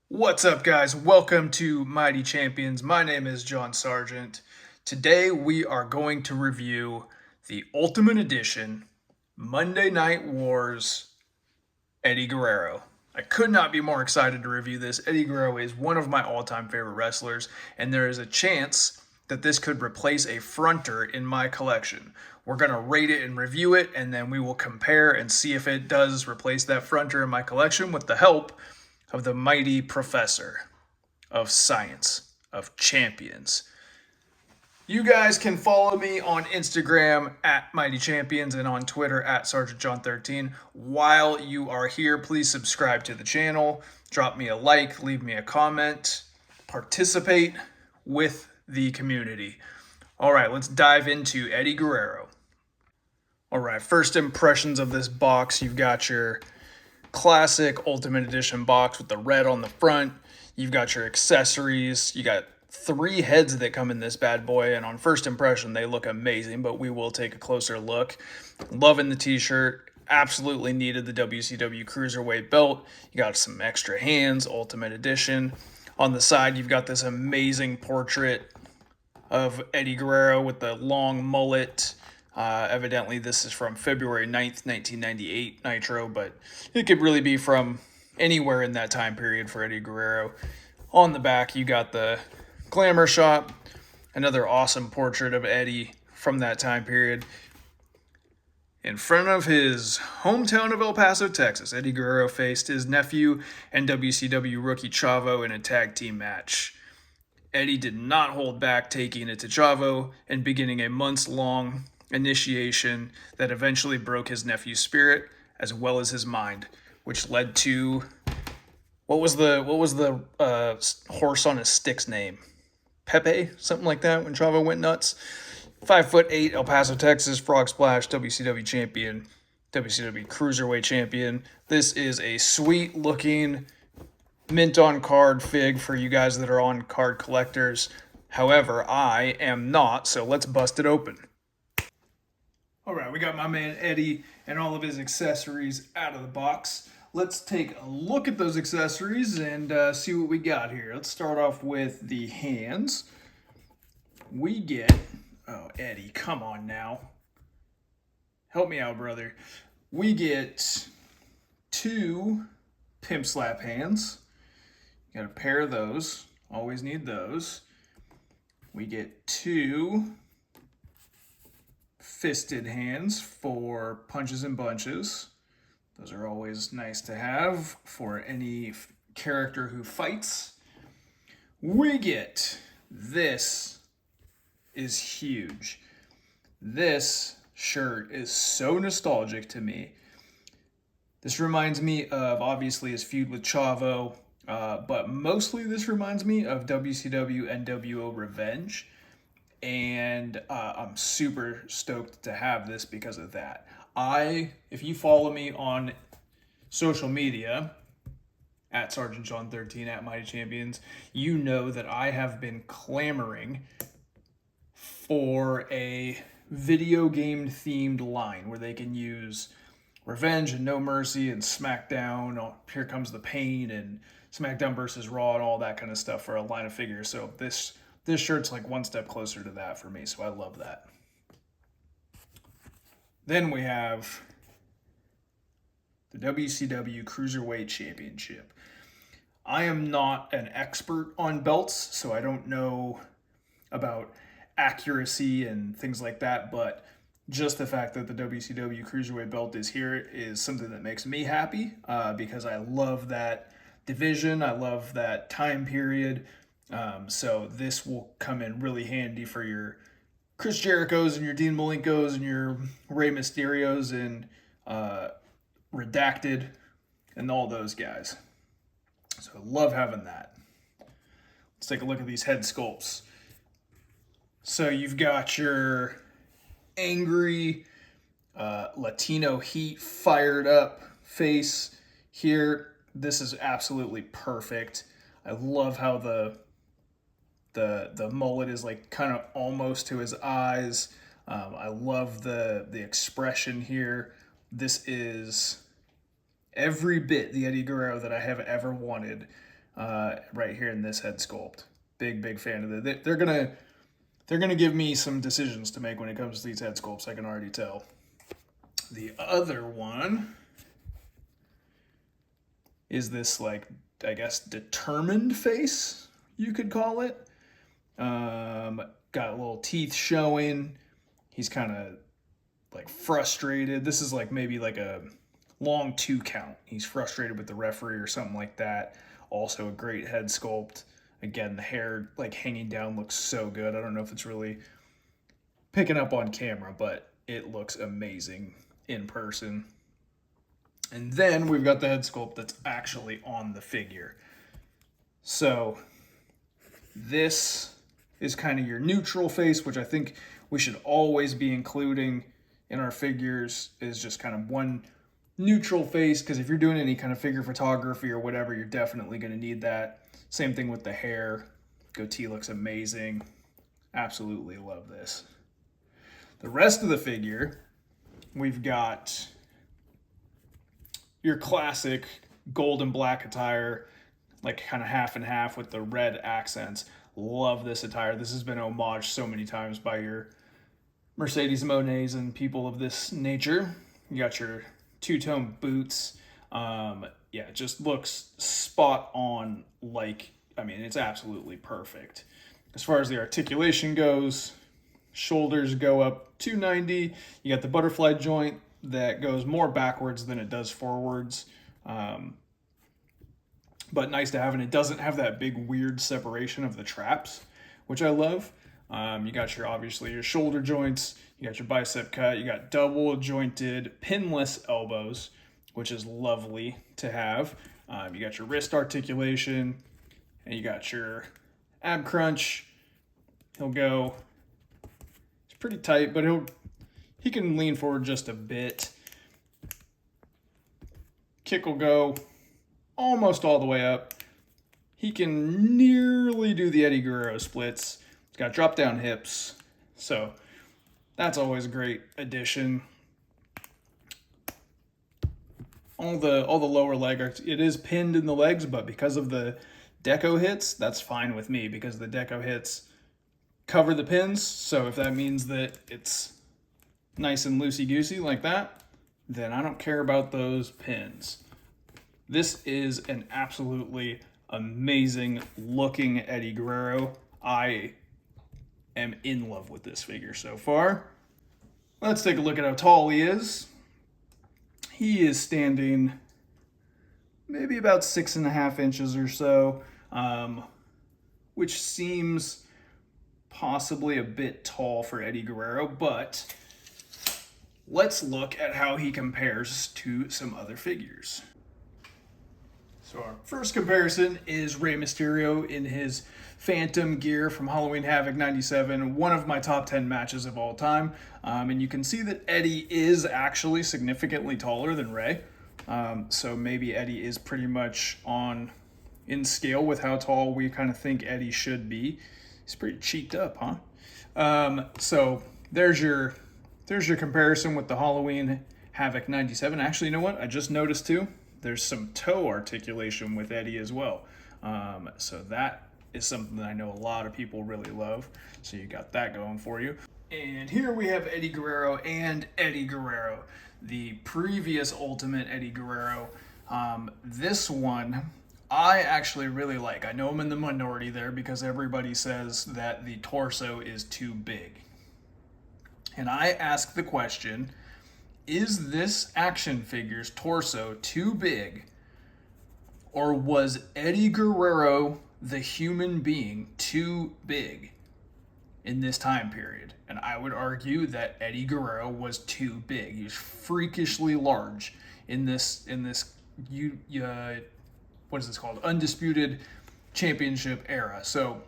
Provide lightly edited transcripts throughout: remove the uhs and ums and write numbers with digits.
What's up, guys? Welcome to Mighty Champions. My name is John Sargent. Today we are going to review the Ultimate Edition Monday Night Wars Eddie Guerrero. I could not be more excited to review this. Eddie Guerrero is one of my all-time favorite wrestlers, and there is a chance that this could replace a fronter in my collection. We're going to rate it and review it, and then we will compare and see if it does replace that fronter in my collection with the help of the mighty professor of science, of champions. You guys can follow me on Instagram at Mighty Champions and on Twitter at SergeantJohn13. While you are here, please subscribe to the channel, drop me a like, leave me a comment, participate with the community. All right, let's dive into Eddie Guerrero. All right, first impressions of this box. You've got your classic Ultimate Edition box with the red on the front. You've got your accessories. You got 3 heads that come in this bad boy, and on first impression they look amazing, but we will take a closer look. Loving the t-shirt. Absolutely needed the WCW Cruiserweight belt. You got some extra hands, Ultimate Edition. On the side you've got this amazing portrait of Eddie Guerrero with the long mullet. Evidently, this is from February 9th, 1998 Nitro, but it could really be from anywhere in that time period for Eddie Guerrero. On the back, you got the glamour shot, another awesome portrait of Eddie from that time period. In front of his hometown of El Paso, Texas, Eddie Guerrero faced his nephew and WCW rookie Chavo in a tag team match. Eddie did not hold back, taking it to Chavo and beginning a months-long initiation that eventually broke his nephew's spirit as well as his mind, which led to what was the horse on his stick's name? Pepe, something like that. When Chavo went nuts. 5'8", El Paso, Texas, Frog Splash, WCW champion, WCW Cruiserweight champion. This is a sweet looking mint on card fig for you guys that are on card collectors. However, I am not, so let's bust it open. All right, we got my man Eddie and all of his accessories out of the box. Let's take a look at those accessories and see what we got here. Let's start off with the hands. We get, oh, Eddie, come on now. Help me out, brother. We get 2 pimp slap hands. You got a pair of those. Always need those. We get 2 fisted hands for punches and bunches. Those are always nice to have for any character who fights. We get, this is huge. This shirt is so nostalgic to me. This reminds me of, obviously, his feud with Chavo, but mostly this reminds me of WCW NWO Revenge. And I'm super stoked to have this because of that. If you follow me on social media, at SergeantJohn13, at Mighty Champions, you know that I have been clamoring for a video game themed line where they can use Revenge and No Mercy and SmackDown, Here Comes the Pain and SmackDown versus Raw and all that kind of stuff for a line of figures. So this shirt's like one step closer to that for me, so I love that. Then we have the WCW Cruiserweight Championship. I am not an expert on belts, so I don't know about accuracy and things like that, but just the fact that the WCW Cruiserweight belt is here is something that makes me happy because I love that division. I love that time period. So this will come in really handy for your Chris Jerichos and your Dean Malenkos and your Rey Mysterios and Redacted and all those guys. So I love having that. Let's take a look at these head sculpts. So you've got your angry Latino heat fired up face here. This is absolutely perfect. I love how the mullet is like kind of almost to his eyes. I love the expression here. This is every bit the Eddie Guerrero that I have ever wanted. right here in this head sculpt. Big fan of it. They're gonna give me some decisions to make when it comes to these head sculpts. I can already tell. The other one is this, like, I guess determined face, you could call it. Got little teeth showing. He's kind of like frustrated. This is like maybe like a long 2 count. He's frustrated with the referee or something like that. Also a great head sculpt. Again, the hair like hanging down looks so good. I don't know if it's really picking up on camera, but it looks amazing in person. And then we've got the head sculpt that's actually on the figure. So this is kind of your neutral face, which I think we should always be including in our figures, is just kind of one neutral face, because if you're doing any kind of figure photography or whatever, you're definitely going to need that. Same thing with the hair. Goatee looks amazing. Absolutely love this. The rest of the figure, we've got your classic gold and black attire, like kind of half and half with the red accents. Love this attire. This has been homaged so many times by your Mercedes Monets and people of this nature. You got your two-tone boots. Yeah, it just looks spot on. Like, I mean, it's absolutely perfect. As far as the articulation goes, shoulders go up 290. You got the butterfly joint that goes more backwards than it does forwards. But nice to have, and it doesn't have that big weird separation of the traps, which I love. You got your, obviously, your shoulder joints, you got your bicep cut, you got double jointed pinless elbows, which is lovely to have. You got your wrist articulation, and you got your ab crunch. He'll go, it's pretty tight, but he can lean forward just a bit. Kick will go almost all the way up. He can nearly do the Eddie Guerrero splits. He's got drop down hips, so that's always a great addition. All the lower leg, it is pinned in the legs, but because of the deco hits, that's fine with me, because the deco hits cover the pins. So if that means that it's nice and loosey-goosey like that, then I don't care about those pins. This is an absolutely amazing looking Eddie Guerrero. I am in love with this figure so far. Let's take a look at how tall he is. He is standing maybe about 6.5 inches or so, which seems possibly a bit tall for Eddie Guerrero, but let's look at how he compares to some other figures. So our first comparison is Rey Mysterio in his Phantom gear from Halloween Havoc 97, one of my top 10 matches of all time. And you can see that Eddie is actually significantly taller than Rey. So maybe Eddie is pretty much in scale with how tall we kind of think Eddie should be. He's pretty cheeked up, huh? So there's your comparison with the Halloween Havoc 97. Actually, you know what? I just noticed too, there's some toe articulation with Eddie as well. So that is something that I know a lot of people really love. So you got that going for you. And here we have Eddie Guerrero and Eddie Guerrero, the previous Ultimate Eddie Guerrero. This one I actually really like. I know I'm in the minority there because everybody says that the torso is too big. And I ask the question, is this action figure's torso too big, or was Eddie Guerrero, the human being, too big in this time period? And I would argue that Eddie Guerrero was too big. He was freakishly large in this what is this called? Undisputed Championship era. So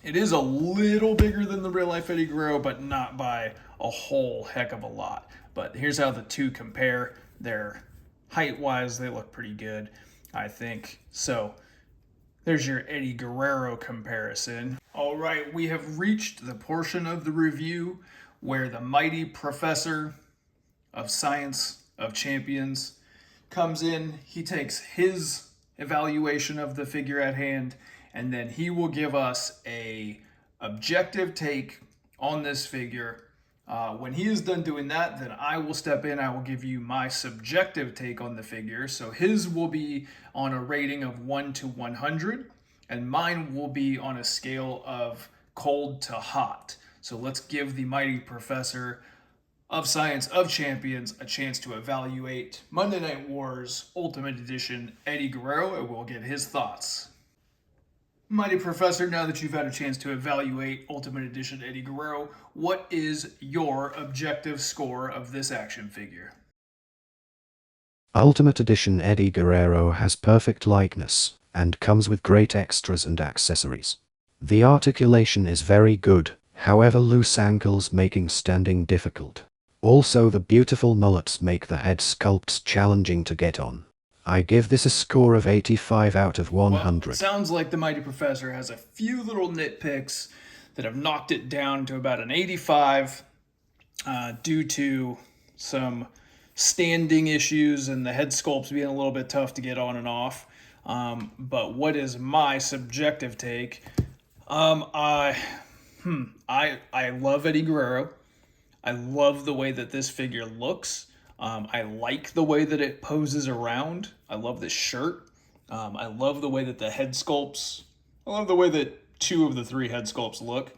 it is a little bigger than the real life Eddie Guerrero, but not by a whole heck of a lot. But here's how the two compare. They're height-wise, they look pretty good, I think. So there's your Eddie Guerrero comparison. All right, we have reached the portion of the review where the mighty professor of science of champions comes in. He takes his evaluation of the figure at hand, and then he will give us a objective take on this figure. When he is done doing that, then I will step in. I will give you my subjective take on the figure. So his will be on a rating of 1 to 100, and mine will be on a scale of cold to hot. So let's give the mighty professor of Science of Champions a chance to evaluate Monday Night Wars Ultimate Edition Eddie Guerrero, and we'll get his thoughts. Mighty Professor, now that you've had a chance to evaluate Ultimate Edition Eddie Guerrero, what is your objective score of this action figure? Ultimate Edition Eddie Guerrero has perfect likeness, and comes with great extras and accessories. The articulation is very good, however loose ankles making standing difficult. Also the beautiful mullets make the head sculpts challenging to get on. I give this a score of 85 out of 100. Well, it sounds like the Mighty Professor has a few little nitpicks that have knocked it down to about an 85 due to some standing issues and the head sculpts being a little bit tough to get on and off. But what is my subjective take? I love Eddie Guerrero. I love the way that this figure looks. I like the way that it poses around. I love this shirt. I love the way that the head sculpts. I love the way that 2 of the 3 head sculpts look.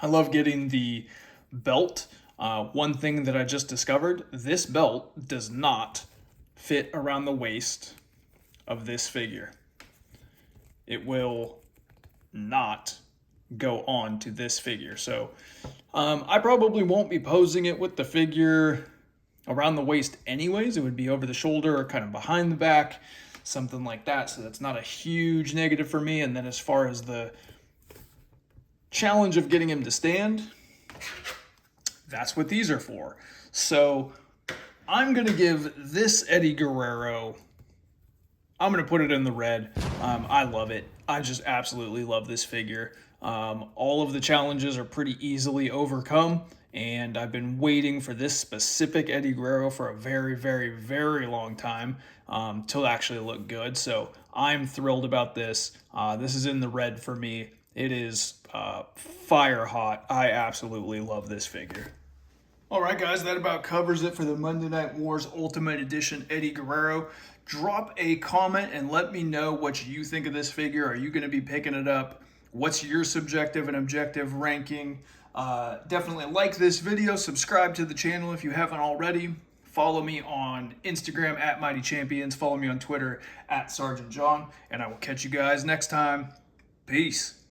I love getting the belt. One thing that I just discovered, this belt does not fit around the waist of this figure. It will not go on to this figure. So I probably won't be posing it with the figure around the waist anyways. It would be over the shoulder or kind of behind the back, something like that. So that's not a huge negative for me. And then as far as the challenge of getting him to stand, that's what these are for. So I'm going to give this Eddie Guerrero, I'm going to put it in the red. I love it. I just absolutely love this figure. All of the challenges are pretty easily overcome, and I've been waiting for this specific Eddie Guerrero for a very, very, very long time to actually look good. So I'm thrilled about this. This is in the red for me. It is fire hot. I absolutely love this figure. All right, guys, that about covers it for the Monday Night Wars Ultimate Edition Eddie Guerrero. Drop a comment and let me know what you think of this figure. Are you going to be picking it up? What's your subjective and objective ranking? Definitely like this video. Subscribe to the channel if you haven't already. Follow me on Instagram at Mighty Champions. Follow me on Twitter at Sergeant John. And I will catch you guys next time. Peace.